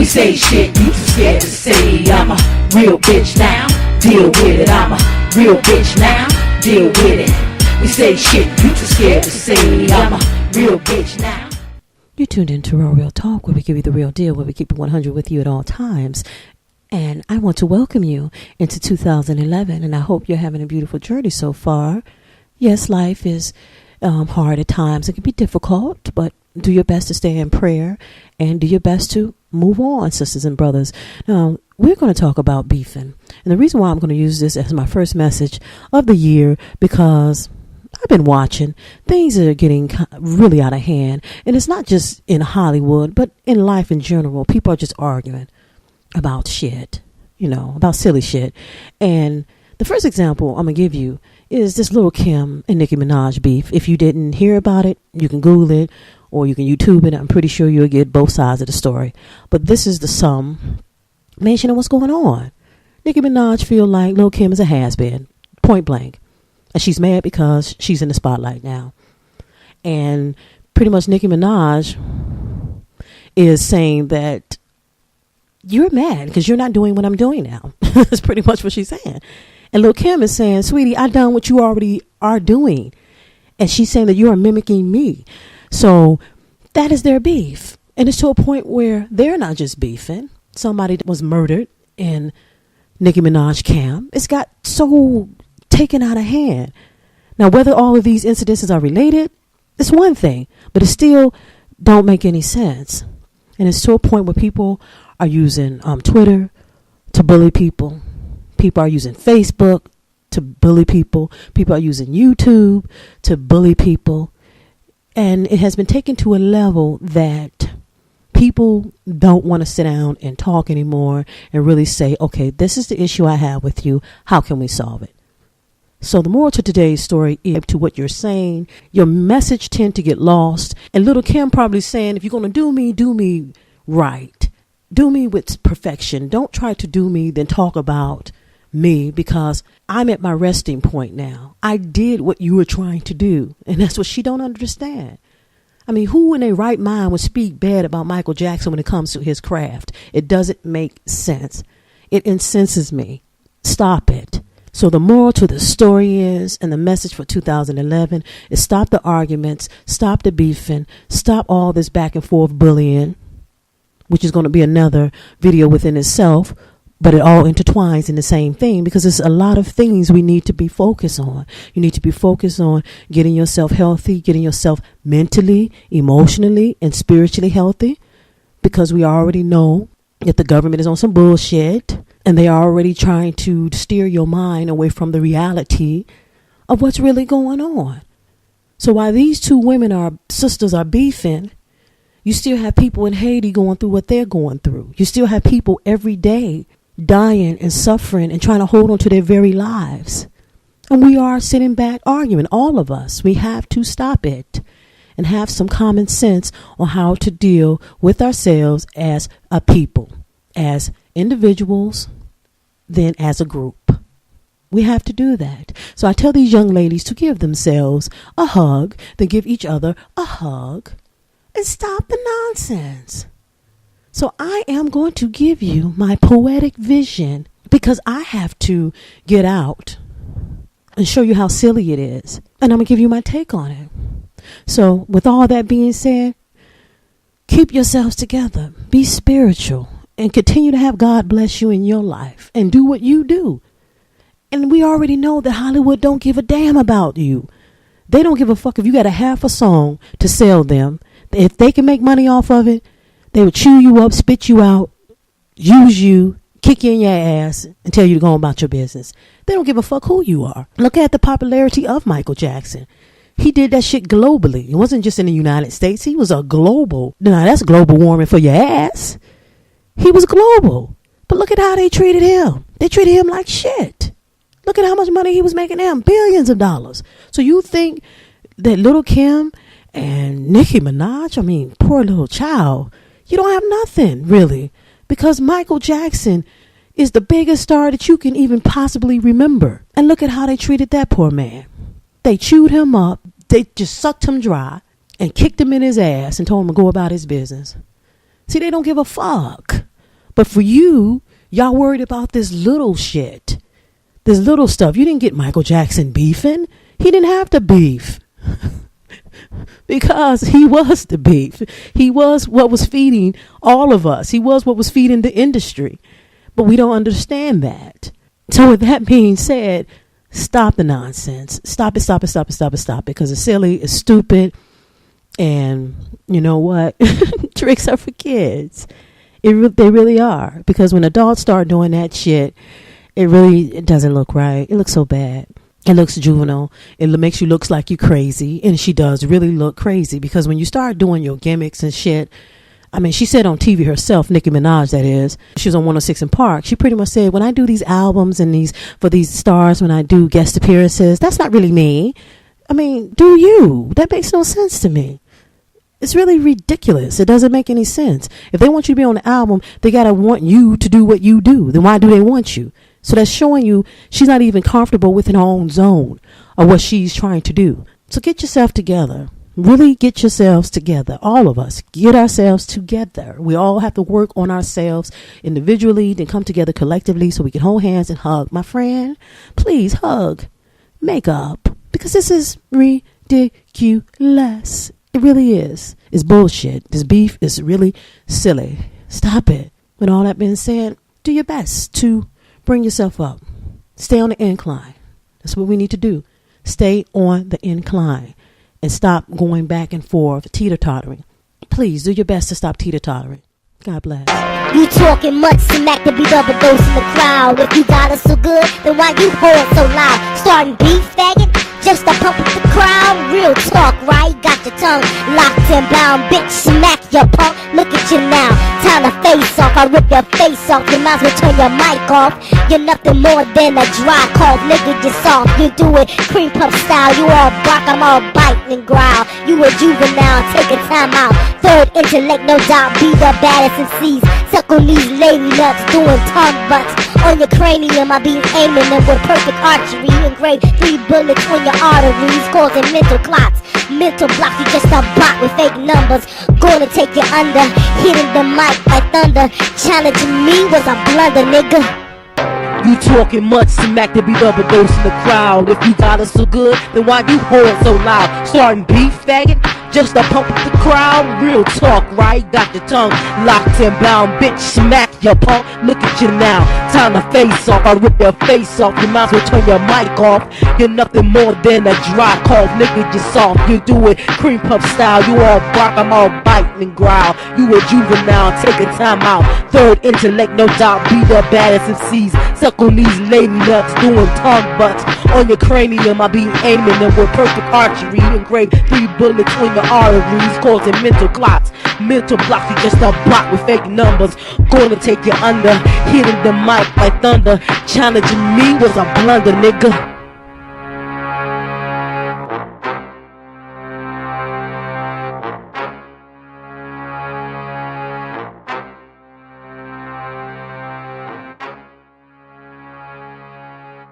say shit you too scared to say. I'm a real bitch now, deal with it. I'm a real bitch now, deal with it. We say shit you too scared to say. I'm a real bitch now. You're tuned into Raw Real Talk, where we give you the real deal, where we keep it 100 with you at all times. And I want to welcome you into 2011, and I hope you're having a beautiful journey so far. Yes, life is hard at times. It can be difficult, but do your best to stay in prayer and do your best to move on, sisters and brothers. Now, we're going to talk about beefing. And the reason why I'm going to use this as my first message of the year, because I've been watching. Things are getting really out of hand. And it's not just in Hollywood, but in life in general. People are just arguing about shit, about silly shit. And the first example I'm going to give you is this Lil' Kim and Nicki Minaj beef. If you didn't hear about it, you can Google it or you can YouTube it. I'm pretty sure you'll get both sides of the story. But this is the summation of what's going on. Nicki Minaj feel like Lil' Kim is a has-been, point blank. And she's mad because she's in the spotlight now. And pretty much Nicki Minaj is saying that you're mad because you're not doing what I'm doing now. That's pretty much what she's saying. And Lil' Kim is saying, sweetie, I done what you already are doing. And she's saying that you are mimicking me. So that is their beef. And it's to a point where they're not just beefing. Somebody was murdered in Nicki Minaj camp. It's got so taken out of hand. Now, whether all of these incidences are related, it's one thing. But it still don't make any sense. And it's to a point where people are using Twitter to bully people. People are using Facebook to bully people. People are using YouTube to bully people. And it has been taken to a level that people don't want to sit down and talk anymore and really say, okay, this is the issue I have with you. How can we solve it? So the moral to today's story is to what you're saying. Your message tend to get lost. And Lil' Kim probably saying, if you're going to do me right. Do me with perfection. Don't try to do me, then talk about me, because I'm at my resting point now. I did what you were trying to do. And that's what she don't understand. I mean, who in their right mind would speak bad about Michael Jackson when it comes to his craft? It doesn't make sense. It incenses me. Stop it. So the moral to the story is, and the message for 2011 is, stop the arguments, stop the beefing, stop all this back and forth bullying, which is going to be another video within itself, but it all intertwines in the same thing, because there's a lot of things we need to be focused on. You need to be focused on getting yourself healthy, getting yourself mentally, emotionally, and spiritually healthy, because we already know that the government is on some bullshit, and they are already trying to steer your mind away from the reality of what's really going on. So while these two sisters are beefing, you still have people in Haiti going through what they're going through. You still have people every day dying and suffering and trying to hold on to their very lives. And we are sitting back arguing, all of us. We have to stop it and have some common sense on how to deal with ourselves as a people, as individuals, then as a group. We have to do that. So I tell these young ladies to give themselves a hug, then give each other a hug, and stop the nonsense. So I am going to give you my poetic vision, because I have to get out and show you how silly it is. And I'm going to give you my take on it. So with all that being said, keep yourselves together. Be spiritual and continue to have God bless you in your life and do what you do. And we already know that Hollywood don't give a damn about you. They don't give a fuck if you got a half a song to sell them. If they can make money off of it, they would chew you up, spit you out, use you, kick you in your ass, and tell you to go on about your business. They don't give a fuck who you are. Look at the popularity of Michael Jackson. He did that shit globally. It wasn't just in the United States. He was a global. Now, that's global warming for your ass. He was global. But look at how they treated him. They treated him like shit. Look at how much money he was making them. Billions of dollars. So you think that Lil' Kim and Nicki Minaj, I mean, poor little child, you don't have nothing, really. Because Michael Jackson is the biggest star that you can even possibly remember. And look at how they treated that poor man. They chewed him up. They just sucked him dry and kicked him in his ass and told him to go about his business. See, they don't give a fuck. But for you, y'all worried about this little shit. This little stuff. You didn't get Michael Jackson beefing. He didn't have to beef. Because he was the beef. He was what was feeding all of us. He was what was feeding the industry. But we don't understand that. So with that being said, stop the nonsense. Stop it, stop it, stop it, stop it, stop it. Because it's silly, it's stupid. And you know what? Tricks are for kids. They really are. Because when adults start doing that shit, it doesn't look right. It looks so bad. It looks juvenile. It makes you look like you're crazy. And she does really look crazy. Because when you start doing your gimmicks and shit, I mean, she said on TV herself, Nicki Minaj, that is, she was on 106 in Park. She pretty much said, when I do these albums and for these stars, when I do guest appearances, that's not really me. I mean, do you? That makes no sense to me. It's really ridiculous. It doesn't make any sense. If they want you to be on the album, they got to want you to do what you do. Then why do they want you? So that's showing you she's not even comfortable within her own zone of what she's trying to do. So get yourself together. Really get yourselves together. All of us get ourselves together. We all have to work on ourselves individually, then come together collectively so we can hold hands and hug. My friend, please hug. Make up. Because this is ridiculous. It really is. It's bullshit. This beef is really silly. Stop it. With all that being said, do your best to bring yourself up. Stay on the incline. That's what we need to do. Stay on the incline. And stop going back and forth, teeter-tottering. Please do your best to stop teeter-tottering. God bless. You talking much smack to be double dose in the crowd. If you got us so good, then why you hold so loud? Starting beef, faggot, just to pump up the crowd. Real talk, right? Got your tongue locked and bound. Bitch, smack your punk. Look at you now. Time to face off. I rip your face off. You might as well turn your mic off. You're nothing more than a dry cough. Nigga, just soft. You do it cream puff style. You all bark, I'm all bite and growl. You a juvenile, take a time out. Third intellect, no doubt. Be the baddest MCs. Suck on these lady nuts, doing tongue butts. On your cranium, I be aiming them with perfect archery. Engraved 3 bullets on your arteries, causing mental clots. Mental block, you just a bot with fake numbers. Gonna take you under, hitting the mic like thunder. Challenging me was a blunder, nigga. You talking much smack to be double dose in the crowd. If you got us so good, then why you hold so loud? Starting beef, faggot, just to pump up the crowd. Real talk, right? Got your tongue locked and bound. Bitch, smack your punk. Look at you now. Time to face off. I rip your face off. You might as well turn your mic off. You're nothing more than a dry cough. Nigga, you soft. You do it cream puff style. You all bark, I'm all bite and growl. You a juvenile, take a time out. Third intellect, no doubt. Be the baddest MCs. Suck on these lady nuts, doing tongue butts. On your cranium, I be aiming them with perfect archery. Engraved 3 bullets on your arteries, causing mental clots. Mental blocks, you just a block with fake numbers. Gonna take you under, hitting the mic like thunder. Challenging me was a blunder, nigga.